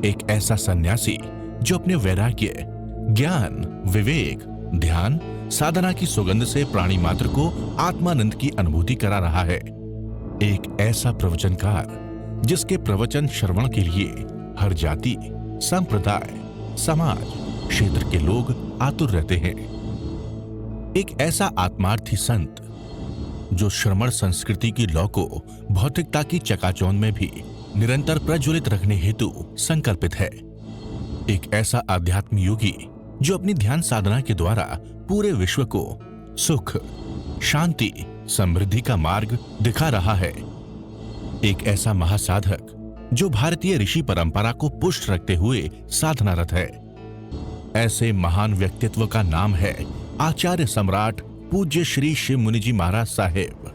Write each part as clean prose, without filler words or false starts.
एक ऐसा सन्यासी जो अपने वैराग्य, ज्ञान, विवेक, ध्यान, साधना की सुगंध से प्राणी मात्र को आत्मानंद की अनुभूति करा रहा है। एक ऐसा प्रवचनकार जिसके प्रवचन श्रवण के लिए हर जाति, संप्रदाय, समाज, क्षेत्र के लोग आतुर रहते हैं। एक ऐसा आत्मार्थी संत जो श्रमण संस्कृति की लौ को भौतिकता की चकाचौंध में भी निरंतर प्रज्वलित रखने हेतु संकल्पित है। एक ऐसा आध्यात्म योगी जो अपनी ध्यान साधना के द्वारा पूरे विश्व को सुख, शांति, समृद्धि का मार्ग दिखा रहा है। एक ऐसा महासाधक जो भारतीय ऋषि परंपरा को पुष्ट रखते हुए साधनारत है। ऐसे महान व्यक्तित्व का नाम है आचार्य सम्राट पूज्य श्री शिव मुनि जी महाराज साहेब।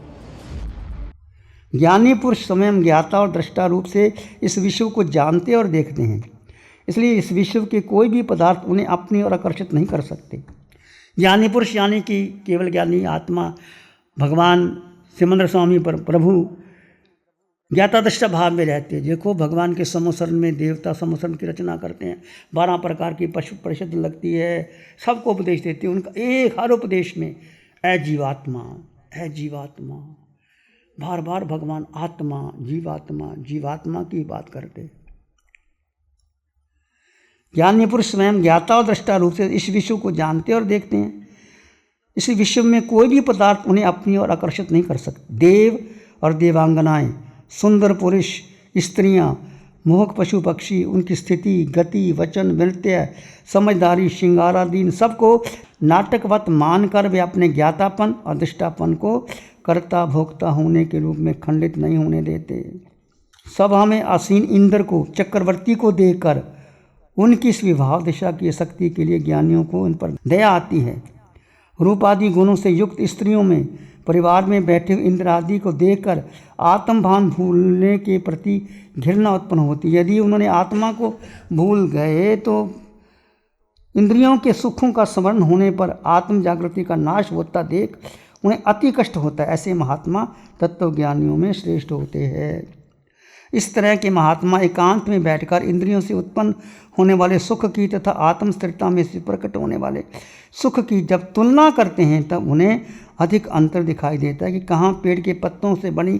ज्ञानी पुरुष स्वयं ज्ञाता और दृष्टा रूप से इस विश्व को जानते और देखते हैं, इसलिए इस विश्व के कोई भी पदार्थ उन्हें अपनी ओर आकर्षित नहीं कर सकते। ज्ञानी पुरुष यानी कि केवल ज्ञानी आत्मा भगवान सिमंदर स्वामी पर प्रभु ज्ञाता दृष्टा भाव में रहते हैं। देखो, भगवान के समोसरण में देवता समोसरण की रचना करते हैं, 12 प्रकार की पशु परिषद लगती है, सबको उपदेश देते हैं। उनका एक हर उपदेश में ऐ जीवात्मा, ऐ जीवात्मा, बार बार भगवान आत्मा, जीवात्मा, जीवात्मा की बात करते हैं। ज्ञानी पुरुष स्वयं ज्ञाता और दृष्टा रूप से इस विश्व को जानते और देखते हैं। इस विश्व में कोई भी पदार्थ उन्हें अपनी ओर आकर्षित नहीं कर सकते। देव और देवांगनाएं, सुंदर पुरुष, स्त्रियां, मोहक पशु पक्षी, उनकी स्थिति, गति, वचन, नृत्य, समझदारी, श्रृंगारादीन सबको नाटकवत मानकर वे अपने ज्ञातापन और दृष्टापन को कर्ता भोक्ता होने के रूप में खंडित नहीं होने देते। सभा में आसीन इंद्र को, चक्रवर्ती को देखकर उनकी इस विभाव दिशा की शक्ति के लिए ज्ञानियों को उन पर दया आती है। रूप आदि गुणों से युक्त स्त्रियों में, परिवार में बैठे हुए इंद्र आदि को देखकर आत्मभान भूलने के प्रति घृणा उत्पन्न होती है। यदि उन्होंने आत्मा को भूल गए तो इंद्रियों के सुखों का स्मरण होने पर आत्म जागृति का नाश होता देख उन्हें अति कष्ट होता है। ऐसे महात्मा तत्वज्ञानियों में श्रेष्ठ होते हैं। इस तरह के महात्मा एकांत में बैठकर इंद्रियों से उत्पन्न होने वाले सुख की तथा आत्म स्थिरता में से प्रकट होने वाले सुख की जब तुलना करते हैं तब उन्हें अधिक अंतर दिखाई देता है कि कहाँ पेड़ के पत्तों से बनी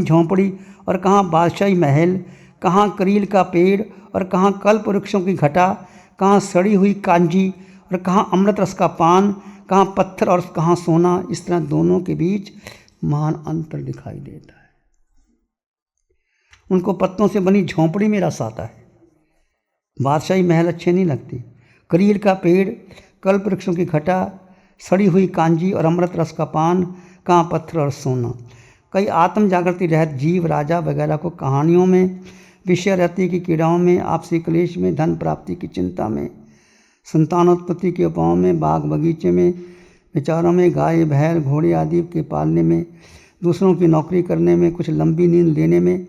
झोंपड़ी और कहाँ बादशाही महल, कहाँ करील का पेड़ और कहाँ कल्प वृक्षों की घटा, कहाँ सड़ी हुई कांजी और कहाँ अमृत रस का पान, कहाँ पत्थर और कहाँ सोना। इस तरह दोनों के बीच महान अंतर दिखाई देता है। उनको पत्तों से बनी झोंपड़ी में रस आता है, बादशाही महल अच्छे नहीं लगते। करील का पेड़, कल्प वृक्षों की घटा, सड़ी हुई कांजी और अमृत रस का पान, कहाँ पत्थर और सोना। कई आत्म जागृति रहित जीव, राजा वगैरह को कहानियों में, विषय रति की कीड़ाओं में, आपसी क्लेश में, धन प्राप्ति की चिंता में, संतानोत्पत्ति के उपायों में, बाग बगीचे में, विचारों में, गाय बैल घोड़े आदि के पालने में, दूसरों की नौकरी करने में, कुछ लंबी नींद लेने में,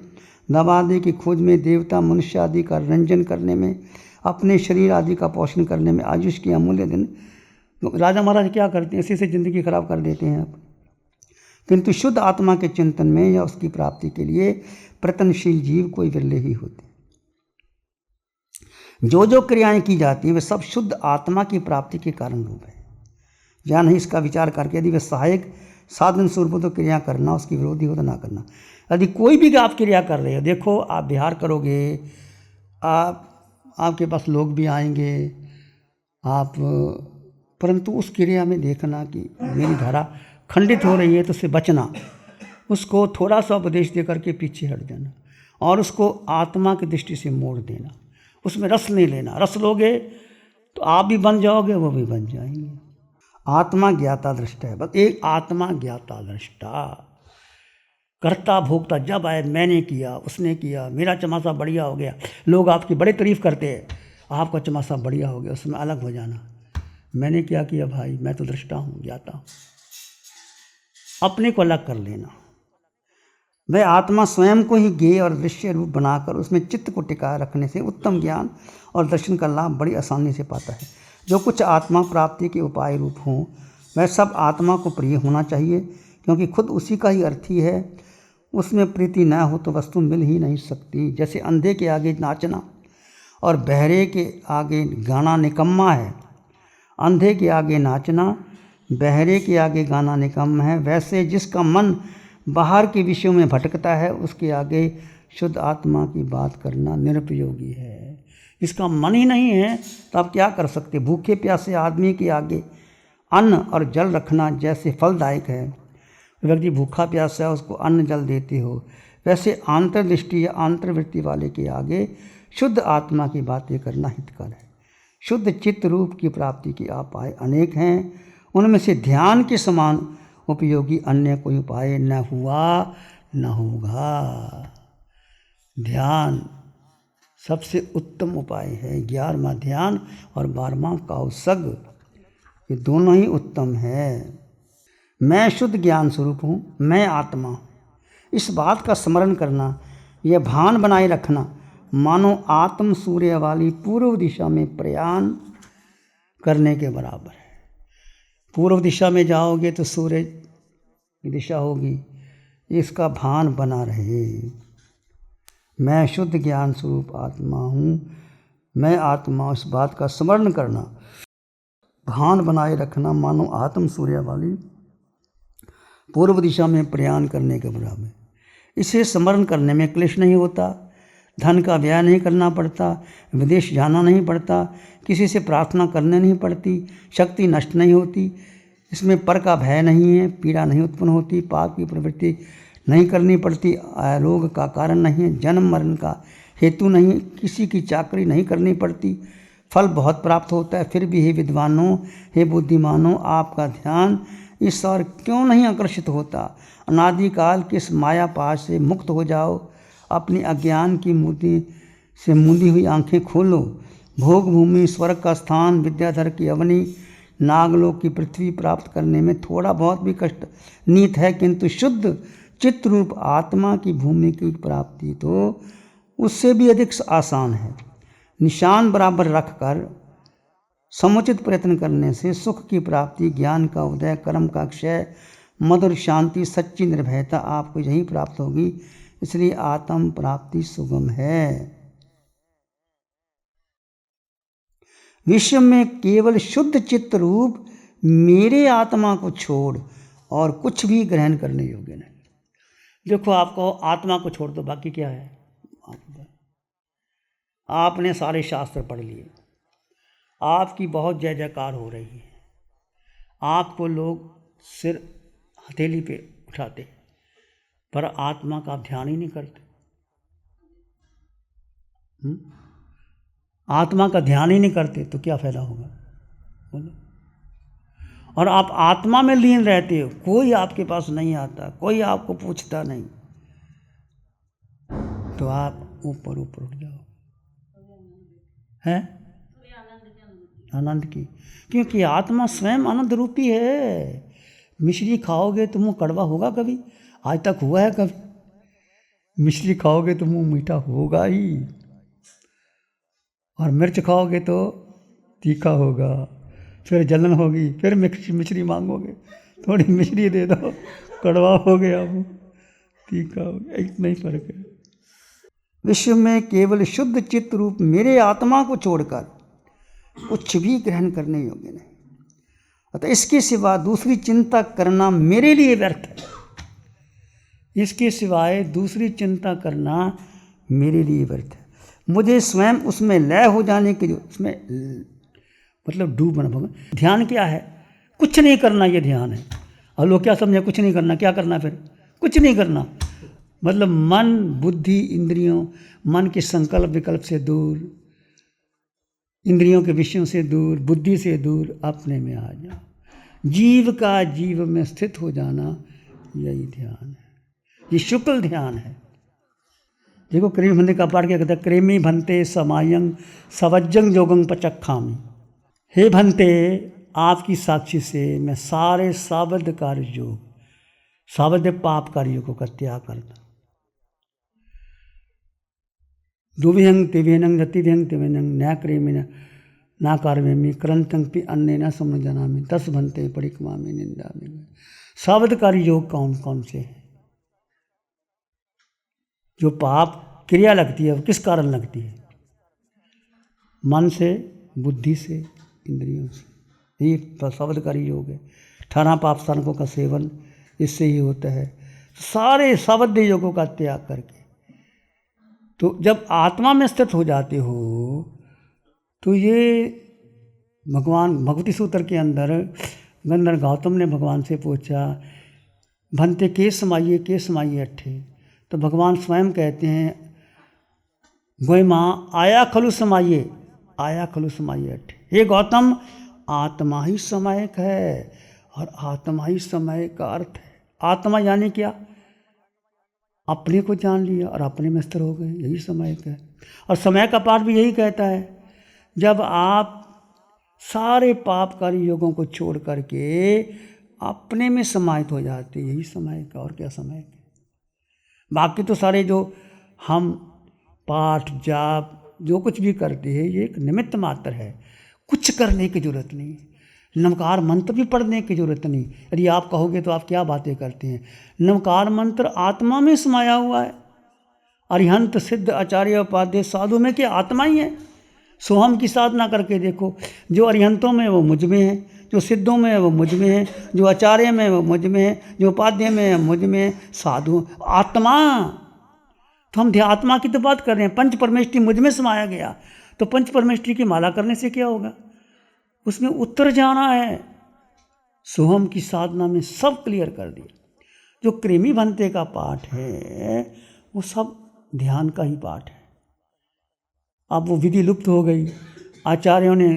दवा आदि की खोज में, देवता मनुष्य आदि का रंजन करने में, अपने शरीर आदि का पोषण करने में, आयुष के अमूल्य दिन। राजा महाराज क्या करते हैं, इसी से ज़िंदगी खराब कर देते हैं आप। किंतु शुद्ध आत्मा के चिंतन में या उसकी प्राप्ति के लिए प्रयत्नशील जीव कोई विरले ही होते। जो जो क्रियाएं की जाती हैं वे सब शुद्ध आत्मा की प्राप्ति के कारण रूप है। या नहीं, इसका विचार करके यदि वे सहायक साधन स्वरूप तो क्रिया करना, उसकी विरोधी हो तो ना करना। यदि कोई भी आप क्रिया कर रहे हो, देखो आप बिहार करोगे, आपके पास लोग भी आएंगे, आप परंतु उस क्रिया में देखना कि मेरी धारा खंडित हो रही है तो उससे बचना, उसको थोड़ा सा उपदेश दे करके पीछे हट जाना और उसको आत्मा की दृष्टि से मोड़ देना। उसमें रस नहीं लेना। रस लोगे तो आप भी बन जाओगे, वो भी बन जाएंगे। आत्मा ज्ञाता दृष्टा है, बस एक आत्मा ज्ञाता दृष्टा। करता भोगता जब आए, मैंने किया, उसने किया, मेरा चमासा बढ़िया हो गया, लोग आपकी बड़ी तारीफ करते हैं, आपका चमासा बढ़िया हो गया, उसमें अलग हो जाना। मैंने क्या किया भाई, मैं तो दृष्टा हूँ, ज्ञाता हूँ। अपने को अलग कर लेना। वह आत्मा स्वयं को ही ज्ञेय और दृश्य रूप बनाकर उसमें चित्त को टिकाए रखने से उत्तम ज्ञान और दर्शन का लाभ बड़ी आसानी से पाता है। जो कुछ आत्मा प्राप्ति के उपाय रूप हों वह सब आत्मा को प्रिय होना चाहिए, क्योंकि खुद उसी का ही अर्थी है। उसमें प्रीति न हो तो वस्तु मिल ही नहीं सकती। जैसे अंधे के आगे नाचना और बहरे के आगे गाना निकम्मा है, अंधे के आगे नाचना, बहरे के आगे गाना निकम्मा है, वैसे जिसका मन बाहर के विषयों में भटकता है उसके आगे शुद्ध आत्मा की बात करना निरुपयोगी है। इसका मन ही नहीं है तो आप क्या कर सकते। भूखे प्यासे आदमी के आगे अन्न और जल रखना जैसे फलदायक है, व्यक्ति भूखा प्यासा है उसको अन्न जल देते हो, वैसे अंतर्दृष्टि या अंतर्वृत्ति वाले के आगे शुद्ध आत्मा की बातें करना हितकर है। शुद्ध चित्त रूप की प्राप्ति के उपाय अनेक हैं, उनमें से ध्यान के समान उपयोगी अन्य कोई उपाय न हुआ न होगा। ध्यान सबसे उत्तम उपाय है। 11वां ध्यान और 12वां कौसग, ये दोनों ही उत्तम है। मैं शुद्ध ज्ञान स्वरूप हूँ, मैं आत्मा हूँ, इस बात का स्मरण करना, यह भान बनाए रखना मानो आत्म सूर्य वाली पूर्व दिशा में प्रयाण करने के बराबर है। पूर्व दिशा में जाओगे तो सूर्य की दिशा होगी, इसका भान बना रहे। मैं शुद्ध ज्ञान स्वरूप आत्मा हूँ, मैं आत्मा, इस बात का स्मरण करना, भान बनाए रखना मानो आत्म सूर्य वाली पूर्व दिशा में प्रयाण करने के बराबर। इसे स्मरण करने में क्लेश नहीं होता, धन का व्यय नहीं करना पड़ता, विदेश जाना नहीं पड़ता, किसी से प्रार्थना करने नहीं पड़ती, शक्ति नष्ट नहीं होती, इसमें पर का भय नहीं है, पीड़ा नहीं उत्पन्न होती, पाप की प्रवृत्ति नहीं करनी पड़ती, रोग का कारण नहीं है, जन्म मरण का हेतु नहीं, किसी की चाकरी नहीं करनी पड़ती, फल बहुत प्राप्त होता है। फिर भी हे विद्वानों, हे बुद्धिमानों, आपका ध्यान इस और क्यों नहीं आकर्षित होता। अनादिकाल के इस माया पाश से मुक्त हो जाओ, अपनी अज्ञान की मूर्ति से मूंदी हुई आंखें खोलो। भोग भूमि, स्वर्ग का स्थान, विद्याधर की अवनी, नागलोक की पृथ्वी प्राप्त करने में थोड़ा बहुत भी कष्ट नीत है, किंतु शुद्ध चित्त रूप आत्मा की भूमि की प्राप्ति तो उससे भी अधिक आसान है। निशान बराबर रखकर समुचित प्रयत्न करने से सुख की प्राप्ति, ज्ञान का उदय, कर्म का क्षय, मधुर शांति, सच्ची निर्भयता आपको यही प्राप्त होगी। इसलिए आत्म प्राप्ति सुगम है। विश्व में केवल शुद्ध चित्त रूप मेरे आत्मा को छोड़ और कुछ भी ग्रहण करने योग्य नहीं। देखो, आपको आत्मा को छोड़ दो, बाकी क्या है। आपने सारे शास्त्र पढ़ लिए, आपकी बहुत जय जयकार हो रही है, आपको लोग सिर हथेली पे उठाते, पर आत्मा का ध्यान ही नहीं करते। आत्मा का ध्यान ही नहीं करते तो क्या फायदा होगा, बोलो। और आप आत्मा में लीन रहते हो, कोई आपके पास नहीं आता, कोई आपको पूछता नहीं, तो आप ऊपर ऊपर उठ जाओ, हैं आनंद की, क्योंकि आत्मा स्वयं आनंद रूपी है। मिश्री खाओगे तो मुँह कड़वा होगा कभी? आज तक हुआ है कभी? मिश्री खाओगे तो मुँह मीठा होगा ही, और मिर्च खाओगे तो तीखा होगा, फिर जलन होगी, फिर मिश्री मांगोगे, थोड़ी मिश्री दे दो, कड़वा हो गया, मुँह तीखा हो गया, इतना ही फर्क है। विश्व में केवल शुद्ध चित्त रूप मेरे आत्मा को छोड़कर कुछ भी ग्रहण करने योग्य नहीं, अतः इसके सिवा दूसरी चिंता करना मेरे लिए व्यर्थ है। इसके सिवाय दूसरी चिंता करना मेरे लिए व्यर्थ है। मुझे स्वयं उसमें लय हो जाने के लिए, उसमें मतलब डूबना होगा। ध्यान क्या है? कुछ नहीं करना, ये ध्यान है। और लोग क्या समझे कुछ नहीं करना? क्या करना फिर? कुछ नहीं करना मतलब मन, बुद्धि, इंद्रियों, मन के संकल्प विकल्प से दूर, इंद्रियों के विषयों से दूर, बुद्धि से दूर, अपने में आ जाओ। जीव का जीव में स्थित हो जाना, यही ध्यान है, ये शुक्ल ध्यान है। देखो, क्रेमी भंते का पाठ क्या कहता है? क्रेमी भंते समायं सवज्जंग योगं पचक्खामि। हे भंते, आपकी साक्षी से मैं सारे सावध कार्य योग, सावध पाप कार्यों को त्याग करता। दुविहंग तिविहंग रतिविहंग तिविहंग न क्रेमिन ना कार्मेमि क्रंतं पि अन्य न समझनामि तस् भंते परिक्रमा में निंदा में। सावध कार्य योग कौन कौन से हैं? जो पाप क्रिया लगती है वो किस कारण लगती है? मन से, बुद्धि से, इंद्रियों से। ये शब्दकारी योग है। 18 पाप स्थानकों का सेवन इससे ही होता है। सारे शब्द योगों का त्याग करके तो जब आत्मा में स्थित हो जाते हो तो ये भगवान भगवती सूत्र के अंदर गंधर्व गौतम ने भगवान से पूछा, भंते के समाइए अट्ठे। तो भगवान स्वयं कहते हैं, गोय माँ आया खलु समाइए अट्ठे। हे गौतम, आत्मा ही समायक है और आत्मा ही समय का अर्थ है। आत्मा यानी क्या? अपने को जान लिया और अपने में स्थिर हो गए, यही समायक है। और समय का पाठ भी यही कहता है, जब आप सारे पापकारी योगों को छोड़ करके अपने में समाहित हो जाते, यही समायक है। और क्या समायक है? बाकी तो सारे जो हम पाठ जाप जो कुछ भी करते हैं ये एक निमित्त मात्र है, कुछ करने की जरूरत नहीं। नमकार मंत्र भी पढ़ने की जरूरत नहीं। यदि आप कहोगे तो आप क्या बातें करते हैं? नमकार मंत्र आत्मा में समाया हुआ है। अरिहंत सिद्ध आचार्य उपाध्याय साधु में क्या आत्मा ही है। सोहम की साधना करके देखो, जो अरिहंतों में वो मुझ में है, जो सिद्धों में है वो मुझ में है, जो आचार्य में वो मुझ में है, जो उपाध्याय में है मुझ में है। साधु आत्मा, तो हम आत्मा की तो बात कर रहे हैं। पंच परमेष्टि मुझ में समाया गया, तो पंच परमेष्टि की माला करने से क्या होगा? उसमें उत्तर जाना है। सोहम की साधना में सब क्लियर कर दिया। जो क्रेमी भंते का पाठ है वो सब ध्यान का ही पाठ है। अब वो विधि लुप्त हो गई, आचार्यों ने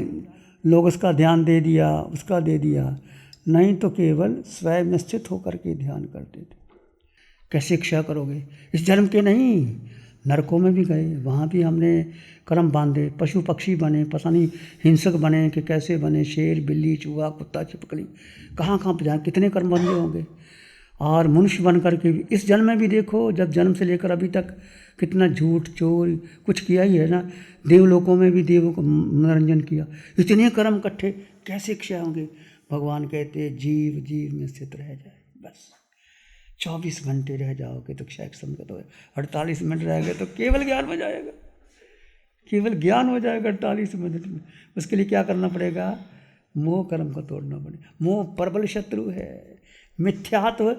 लोग उसका ध्यान दे दिया, उसका दे दिया, नहीं तो केवल स्वयं में स्थित होकर के ध्यान करते थे। कैसे शिक्षा करोगे? इस जन्म के नहीं, नरकों में भी गए, वहाँ भी हमने कर्म बांधे, पशु पक्षी बने, पता नहीं हिंसक बने कि कैसे बने, शेर बिल्ली चूहा कुत्ता छिपकली, कहाँ कहाँ पे जाए, कितने कर्म बंधे होंगे। और मनुष्य बन करके भी इस जन्म में भी देखो, जब जन्म से लेकर अभी तक कितना झूठ चोरी कुछ किया ही है ना। देवलोकों में भी देवों को मनोरंजन किया, इतने कर्म इकट्ठे, कैसे शिक्षा होंगे? भगवान कहते हैं जीव जीव में स्थित रह जाए, बस 24 घंटे रह जाओगे तो क्षय संगत हो, 48 मिनट रह गए तो केवल ज्ञान हो जाएगा, केवल ज्ञान हो जाएगा 48 मिनट में। उसके लिए क्या करना पड़ेगा? मोह कर्म को तोड़ना पड़ेगा। मोह प्रबल शत्रु है। मिथ्यात्व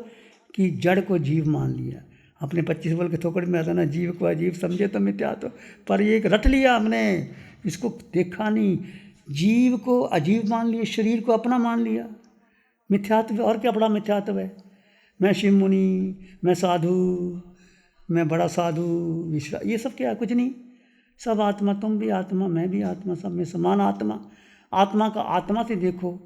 की जड़ को जीव मान लिया। अपने 25 बल के थोकड़ में आता ना, जीव को अजीब समझे तो मिथ्यात्व, पर ये एक रट लिया हमने, इसको देखा नहीं। जीव को अजीब मान लिया, शरीर को अपना मान लिया। मिथ्यात्व, और क्या बड़ा मिथ्यात्व है? मैं शिव मुनि, मैं साधु, मैं बड़ा साधु विश्रा, ये सब क्या है? कुछ नहीं। सब आत्मा, तुम भी आत्मा, मैं भी आत्मा, सब में समान आत्मा। आत्मा का आत्मा से देखो,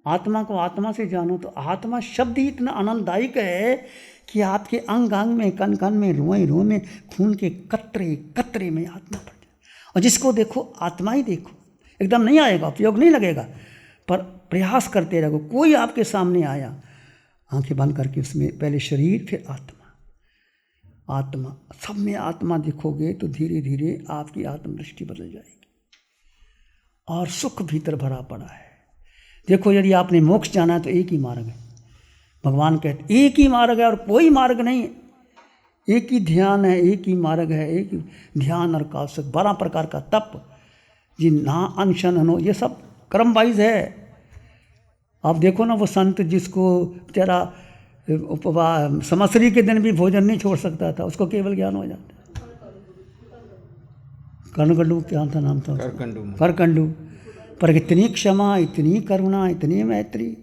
आत्मा को आत्मा से जानो। तो आत्मा शब्द ही इतना आनंददायक है कि आपके अंग अंग में, कण कण में, रोए रोए में, खून के कतरे कतरे में आत्मा पड़ जाए। और जिसको देखो आत्मा ही देखो, एकदम नहीं आएगा, उपयोग नहीं लगेगा, पर प्रयास करते रहो। कोई आपके सामने आया, आंखें बंद करके उसमें पहले शरीर फिर आत्मा, आत्मा, सब में आत्मा देखोगे तो धीरे धीरे आपकी आत्मदृष्टि बदल जाएगी और सुख भीतर भरा पड़ा है। देखो, यदि आपने मोक्ष जाना है तो एक ही मार्ग है। भगवान कहते एक ही मार्ग है और कोई मार्ग नहीं है। एक ही ध्यान है, एक ही मार्ग है, एक ही ध्यान और कौशल, 12 प्रकार का तप, जी ना अनशन हो, ये सब कर्म वाइज है। आप देखो ना, वो संत जिसको बेचारा उपवास समस्री के दिन भी भोजन नहीं छोड़ सकता था, उसको केवल ज्ञान हो जाता। कर्णकंडू, क्या था नाम था? करकंडू। पर इतनी क्षमा, इतनी करुणा, इतनी मैत्री,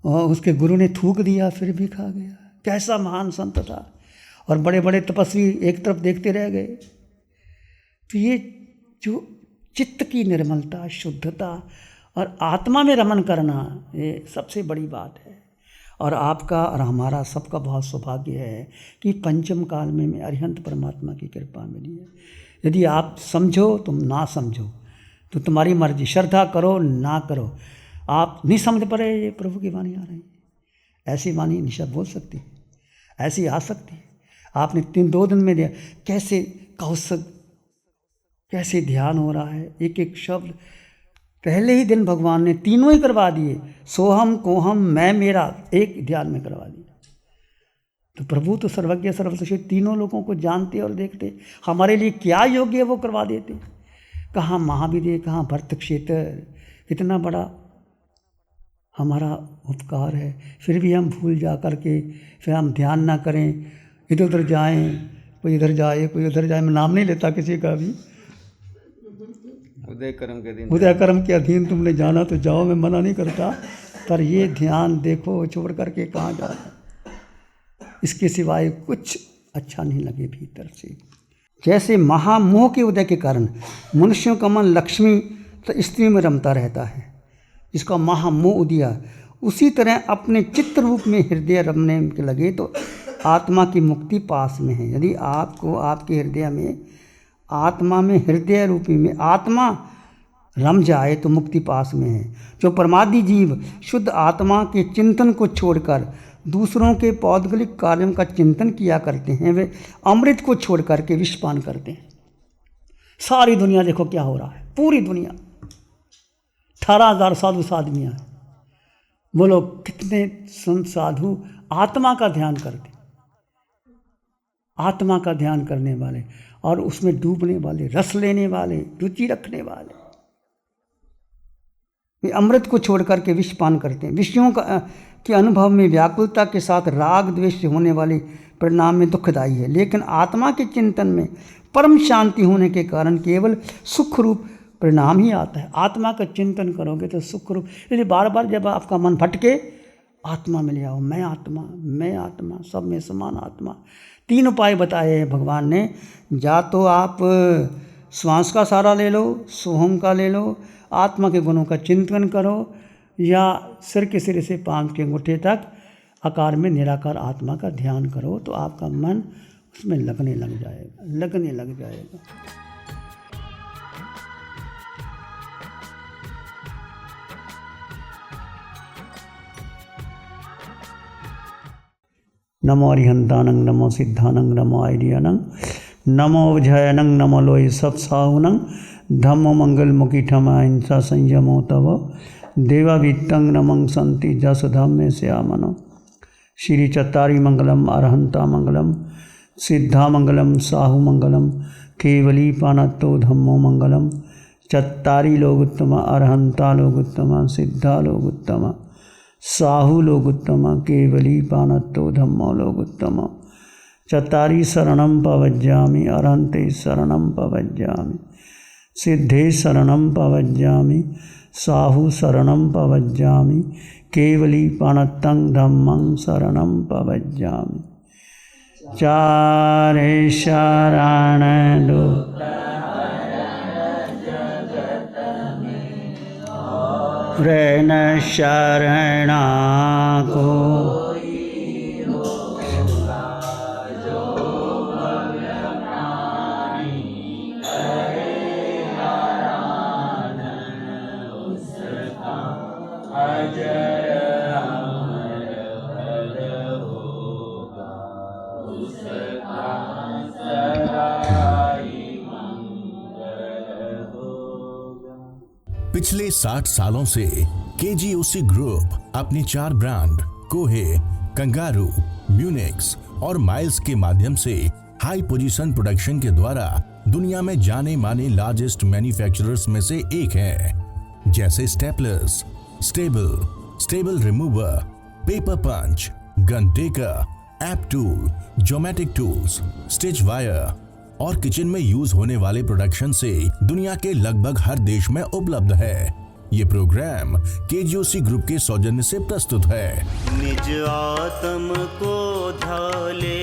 और उसके गुरु ने थूक दिया फिर भी खा गया। कैसा महान संत था। और बड़े बड़े तपस्वी एक तरफ देखते रह गए। तो ये जो चित्त की निर्मलता, शुद्धता और आत्मा में रमन करना, ये सबसे बड़ी बात है। और आपका और हमारा सबका बहुत सौभाग्य है कि पंचम काल में अरिहंत परमात्मा की कृपा मिली है। यदि आप समझो, तुम ना समझो तो तुम्हारी मर्जी, श्रद्धा करो ना करो। आप नहीं समझ पा रहे, ये प्रभु की वाणी आ रही है। ऐसी वाणी निशा बोल सकती है, ऐसी आ सकती है। आपने 2 दिन में दिया, कैसे कौशल, कैसे ध्यान हो रहा है, एक एक शब्द पहले ही दिन भगवान ने तीनों ही करवा दिए। सोहम कोहम मैं मेरा एक ध्यान में करवा दिया। तो प्रभु तो सर्वज्ञ सर्वशक्ति, तीनों लोगों को जानते और देखते, हमारे लिए क्या योग्य है वो करवा देते। कहाँ महाविद्य, कहाँ भरत क्षेत्र, कितना बड़ा हमारा उपकार है, फिर भी हम भूल जा करके फिर हम ध्यान ना करें, इधर उधर जाएं, कोई इधर जाए कोई उधर जाए। मैं नाम नहीं लेता किसी का भी। उदय कर्म के अधीन तुमने जाना तो जाओ, मैं मना नहीं करता, पर ये ध्यान देखो छोड़ करके कहाँ जाना, इसके सिवाय कुछ अच्छा नहीं लगे भीतर से। जैसे महामोह के उदय के कारण मनुष्यों का मन लक्ष्मी तो स्त्री में रमता रहता है, इसका महामोह उदिया, उसी तरह अपने चित्त रूप में हृदय रमने के लगे तो आत्मा की मुक्ति पास में है। यदि आपको आपके हृदय में, आत्मा में, हृदय रूपी में आत्मा रम जाए तो मुक्ति पास में है। जो परमादि जीव शुद्ध आत्मा के चिंतन को छोड़कर दूसरों के पौद्गलिक कार्यों का चिंतन किया करते हैं, वे अमृत को छोड़ करके विषपान करते हैं। सारी दुनिया देखो क्या हो रहा है, पूरी दुनिया 18,000 साधु साधवियाँ हैं। बोलो कितने संत साधु आत्मा का ध्यान करते, आत्मा का ध्यान करने वाले और उसमें डूबने वाले, रस लेने वाले, रुचि रखने वाले, वे अमृत को छोड़ करके विषपान करते हैं। विषयों के अनुभव में व्याकुलता के साथ राग द्वेष से होने वाले परिणाम में दुखदायी है, लेकिन आत्मा के चिंतन में परम शांति होने के कारण केवल सुख रूप परिणाम ही आता है। आत्मा का चिंतन करोगे तो सुख रूप, इसलिए बार बार जब आपका मन भटके आत्मा में ले आओ, मैं आत्मा, मैं आत्मा, सब में समान आत्मा। 3 उपाय बताए हैं भगवान ने, या तो आप श्वास का सहारा ले लो, सोहम का ले लो, आत्मा के गुणों का चिंतन करो, या सिर के सिरे से पांव के अंगूठे तक आकार में निराकार आत्मा का ध्यान करो, तो आपका मन उसमें लगने लग जाएगा, लगने लग जाएगा। नमो अरिहंतानं, नमो सिद्धानं, नमो आइडियानं, नमो विजयनं, नमो लोय सत्साहुनं, धम्मो मंगलमुखीठम अहिंसा संयमो तव देवावित्तं नमं संति जस धम्मे श्यामनो। श्री चत्तारी मंगलम, अरहंता मंगलम, सिद्धा मंगलम, साहु मंगलम, केवली पानत्तो धम्मो मंगलम। चत्तारी लोग उत्तम, अरहंता लोग उत्तम, सिद्धा लोग उत्तम, साहु लोग उत्तम, केवली पानत्तो धम्मो लोग उत्तम। चत्तारी शरणं पवज्जामि, अरहंते शरणं पवज्जामि, सिद्धे शरणं पवज्जामि, साहु शरणं पवज्जामि, केवली पानत्तं धम्मं शरणं पवज्जामि। चारे शरण दो रैन शरणा को, पिछले 60 सालों से केजीओसी ग्रुप अपने 4 ब्रांड कोहे, कंगारू, म्यूनिक्स और माइल्स के माध्यम से हाई पोजीशन प्रोडक्शन के द्वारा दुनिया में जाने माने लार्जेस्ट मैन्युफैक्चरर्स में से एक है। जैसे staplers, staple remover, paper punch, gun tacker, ऐप tool, geometric tools, stitch wire और किचन में यूज होने वाले प्रोडक्शन से दुनिया के लगभग हर देश में उपलब्ध है। ये प्रोग्राम केजीओसी ग्रुप के सौजन्य से प्रस्तुत है। निज आत्म को ध्याले